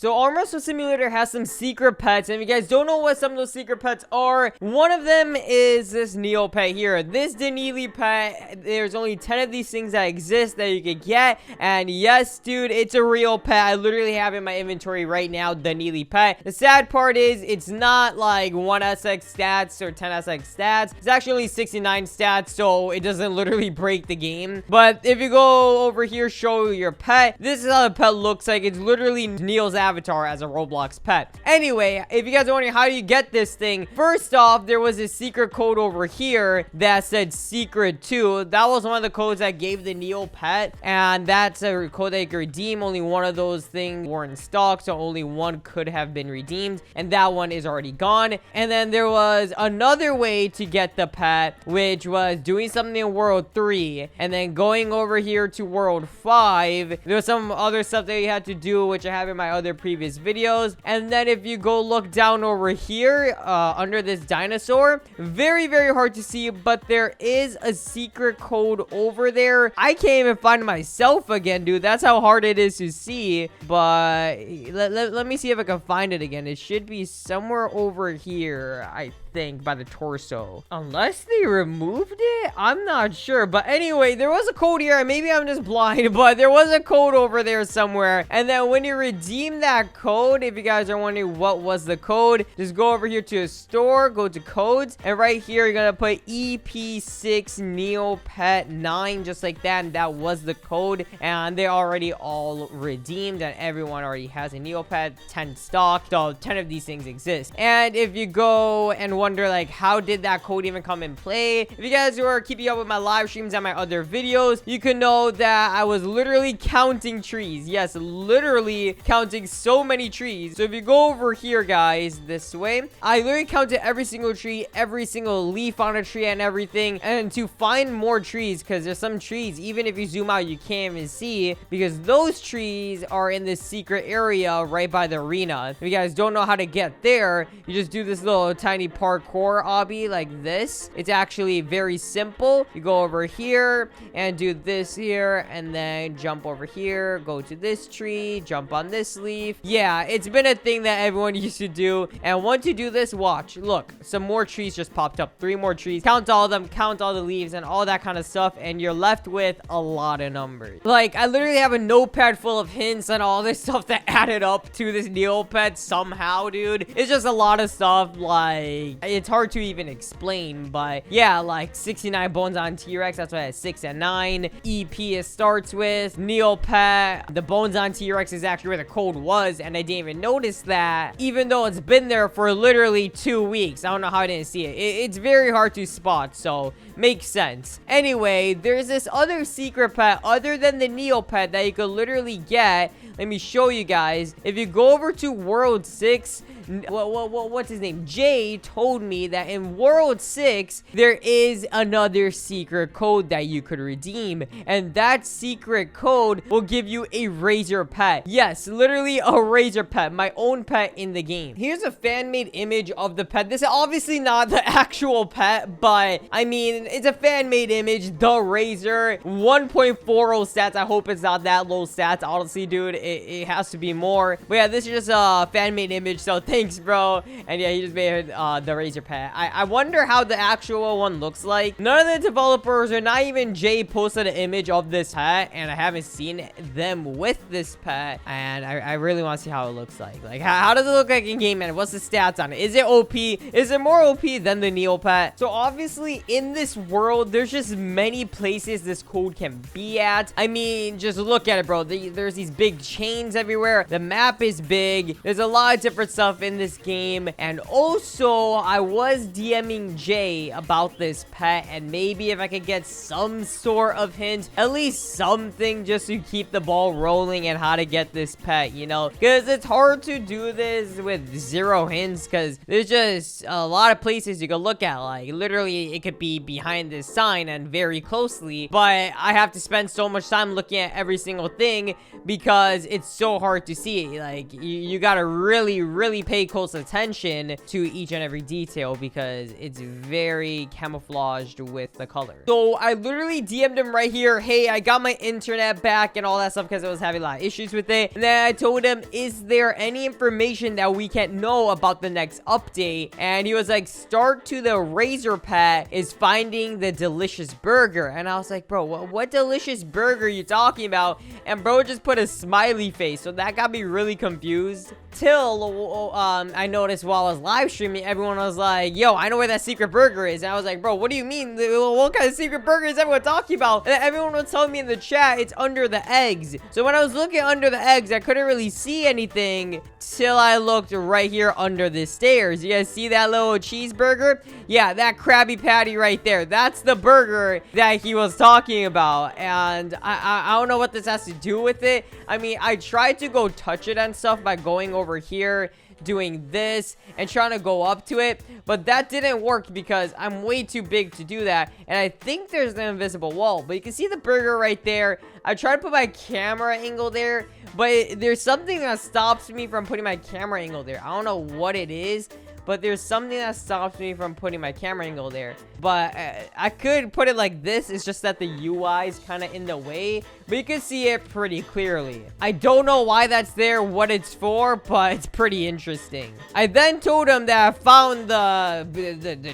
So Arm Wrestle Simulator has some secret pets, and if you guys don't know what some of those secret pets are, one of them is this neopet here. This Denili pet, there's only 10 of these things that exist that you can get, and yes, dude, it's a real pet. I literally have it in my inventory right now, Denili pet. The sad part is, it's not like 1SX stats or 10SX stats. It's actually only 69 stats, so it doesn't literally break the game. But if you go over here, show your pet, this is how the pet looks like. It's literally Neil's avatar as a Roblox pet. Anyway, if you guys are wondering how you get this thing, first off, there was a secret code over here that said secret 2. That was one of the codes that gave the Neo pet, and that's a code that you can redeem. Only one of those things were in stock, so only one could have been redeemed, and that one is already gone. And then there was another way to get the pet, which was doing something in World 3, and then going over here to World 5. There was some other stuff that you had to do, which I have in my other previous videos. And then if you go look down over here under this dinosaur, very hard to see, but there is a secret code over there. I can't even find it myself again, dude. That's how hard it is to see. But let me see if I can find it again. It should be somewhere over here, I think, by the torso, unless they removed it. I'm not sure, but anyway, there was a code here. Maybe I'm just blind, but there was a code over there somewhere. And then when you redeem that code, if you guys are wondering what was the code, just go over here to a store, go to codes, and right here you're gonna put EP6 Neopet 9, just like that, and that was the code. And they already all redeemed, and everyone already has a Neopet 10 stock, so 10 of these things exist. And if you go and wonder like how did that code even come in play, if you guys are keeping up with my live streams and my other videos, you can know that I was literally counting trees. Yes, literally counting so many trees. So if you go over here, guys, this way, I literally counted every single tree, every single leaf on a tree and everything. And to find more trees, because there's some trees, even if you zoom out, you can't even see, because those trees are in this secret area right by the arena. If you guys don't know how to get there, you just do this little tiny parkour obby like this. It's actually very simple. You go over here and do this here, and then jump over here, go to this tree, jump on this leaf. Yeah, it's been a thing that everyone used to do. And once you do this, watch, look, some more trees just popped up. 3 more trees. Count all of them, count all the leaves and all that kind of stuff, and you're left with a lot of numbers. Like, I literally have a notepad full of hints and all this stuff that added up to this Neopet somehow, dude. It's just a lot of stuff. Like, it's hard to even explain, but yeah, like 69 bones on T-Rex, that's why I had 6 and 9. EP it starts with Neopet. The bones on T-Rex is actually where the code was, and I didn't even notice that, even though it's been there for literally 2 weeks. I don't know how I didn't see it. It's very hard to spot, so makes sense. Anyway, there's this other secret pet other than the Neopet that you could literally get. Let me show you guys. If you go over to World 6, what's his name? Jay told me that in World 6, there is another secret code that you could redeem. And that secret code will give you a Razor pet. Yes, literally a Razor pet. My own pet in the game. Here's a fan-made image of the pet. This is obviously not the actual pet, but I mean, it's a fan-made image. The Razor. 1.40 stats. I hope it's not that low stats. Honestly, dude, it has to be more. But yeah, this is just a fan-made image, so thanks, bro. And yeah, he just made the Razor pet. I wonder how the actual one looks like. None of the developers, or not even Jay, posted an image of this pet, and I haven't seen them with this pet, and I really want to see how it looks like. Like, how does it look like in game, man? What's the stats on it? Is it OP? Is it more OP than the Neopet? So obviously in this world, there's just many places this code can be at. I mean, just look at it, bro. There's these big chains everywhere. The map is big. There's a lot of different stuff in this game. And also, I was DMing Jay about this pet, and maybe if I could get some sort of hint, at least something, just to keep the ball rolling and how to get this pet, you know, because it's hard to do this with 0 hints, because there's just a lot of places you can look at. Like, literally, it could be behind this sign and very closely, but I have to spend so much time looking at every single thing because it's so hard to see. Like, you gotta really pay close attention to each and every detail detail because it's very camouflaged with the color. So I literally DM'd him right here, hey, I got my internet back and all that stuff because I was having a lot of issues with it. And then I told him, is there any information that we can't know about the next update? And he was like, start to the Razor Pet is finding the delicious burger. And I was like, bro, what delicious burger are you talking about? And bro just put a smiley face, so that got me really confused. Till I noticed while I was live streaming, everyone was like, yo, I know where that secret burger is. And I was like, bro, what do you mean? What kind of secret burger is everyone talking about? And everyone was telling me in the chat it's under the eggs. So when I was looking under the eggs, I couldn't really see anything till I looked right here under the stairs. You guys see that little cheeseburger? Yeah, that Krabby Patty right there. That's the burger that he was talking about. And I don't know what this has to do with it. I mean, I tried to go touch it and stuff by going over here, doing this and trying to go up to it, but that didn't work because I'm way too big to do that. And I think there's an invisible wall, but you can see the burger right there. I tried to put my camera angle there, but there's something that stops me from putting my camera angle there. I don't know what it is, but there's something that stops me from putting my camera angle there. But I could put it like this. It's just that the UI is kind of in the way, but you can see it pretty clearly. I don't know why that's there, what it's for, but it's pretty interesting. I then told him that I found the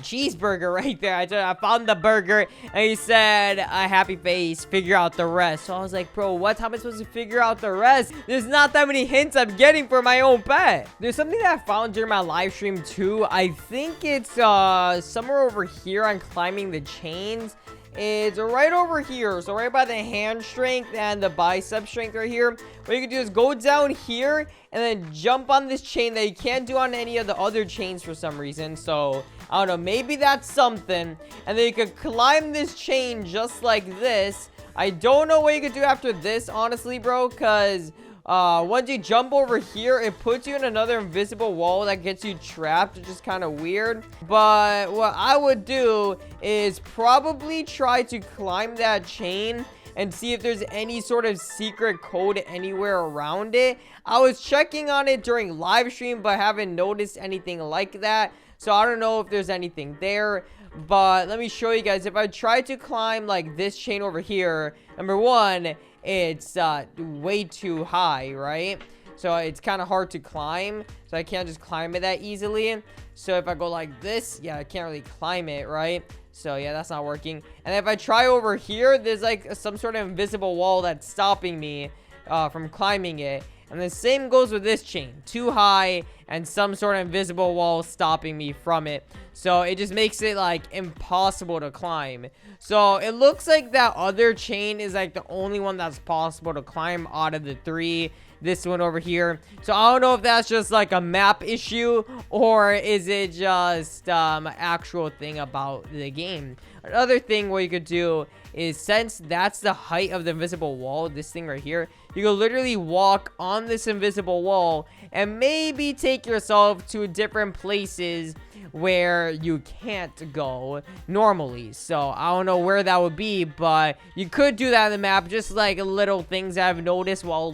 cheeseburger right there. I told him I found the burger, and he said, a happy face, figure out the rest. So I was like, bro, what time am I supposed to figure out the rest? There's not that many hints I'm getting for my own pet. There's something that I found during my live stream too. I think it's somewhere over here on climbing the chains. It's right over here, so right by the hand strength and the bicep strength right here. What you can do is go down here and then jump on this chain that you can't do on any of the other chains for some reason. So I don't know, maybe that's something. And then you could climb this chain just like this. I don't know what you could do after this, honestly, bro, because once you jump over here, it puts you in another invisible wall that gets you trapped, which is kind of weird. But what I would do is probably try to climb that chain and see if there's any sort of secret code anywhere around it. I was checking on it during live stream, but haven't noticed anything like that. So I don't know if there's anything there. But let me show you guys. If I try to climb like this chain over here, number one, it's way too high, right? So it's kind of hard to climb, so I can't just climb it that easily. So if I go like this, yeah, I can't really climb it, right? So yeah, that's not working. And if I try over here, there's like some sort of invisible wall that's stopping me from climbing it. And the same goes with this chain. Too high and some sort of invisible wall stopping me from it. So it just makes it like impossible to climb. So it looks like that other chain is like the only one that's possible to climb out of the three. This one over here. So I don't know if that's just like a map issue or is it just actual thing about the game. Another thing what you could do is, since that's the height of the invisible wall, this thing right here, you can literally walk on this invisible wall and maybe take yourself to different places where you can't go normally. So I don't know where that would be, but you could do that in the map. Just like little things I've noticed while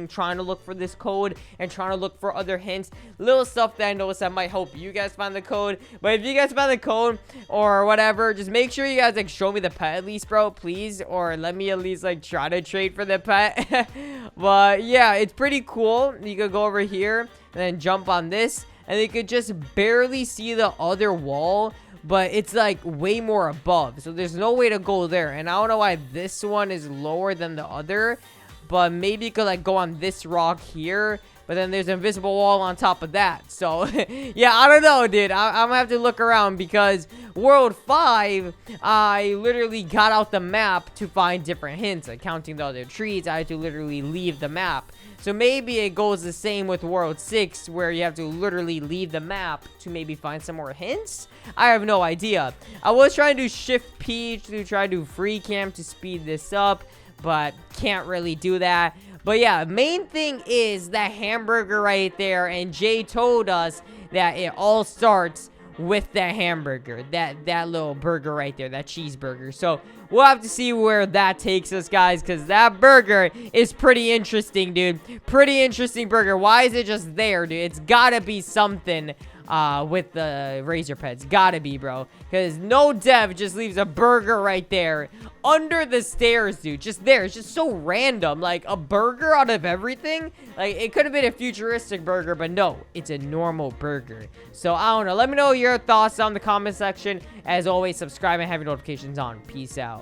trying to look for this code and trying to look for other hints, little stuff that I noticed that might help you guys find the code. But if you guys find the code or whatever, just make sure you guys like show me the pet at least, bro, please, or let me at least like try to trade for the pet. But yeah, it's pretty cool. You could go over here and then jump on this, and you could just barely see the other wall, but it's like way more above, so there's no way to go there. And I don't know why this one is lower than the other, but maybe you could like go on this rock here, but then there's an invisible wall on top of that. So yeah, I don't know, dude. I'm gonna have to look around, because World 5, I literally got out the map to find different hints. Like counting the other trees, I had to literally leave the map. So maybe it goes the same with World 6, where you have to literally leave the map to maybe find some more hints. I have no idea. I was trying to do Shift P to try to do free cam to speed this up, but can't really do that. But yeah, main thing is that hamburger right there, and Jay told us that it all starts with that hamburger, that little burger right there, that cheeseburger. So we'll have to see where that takes us, guys, because that burger is pretty interesting, dude. Pretty interesting burger. Why is it just there, dude? It's gotta be something with the Razor pets. Gotta be, bro. Because no dev just leaves a burger right there under the stairs, dude. Just there. It's just so random. Like, a burger out of everything? Like, it could have been a futuristic burger, but no. It's a normal burger. So, I don't know. Let me know your thoughts down in the comment section. As always, subscribe and have your notifications on. Peace out.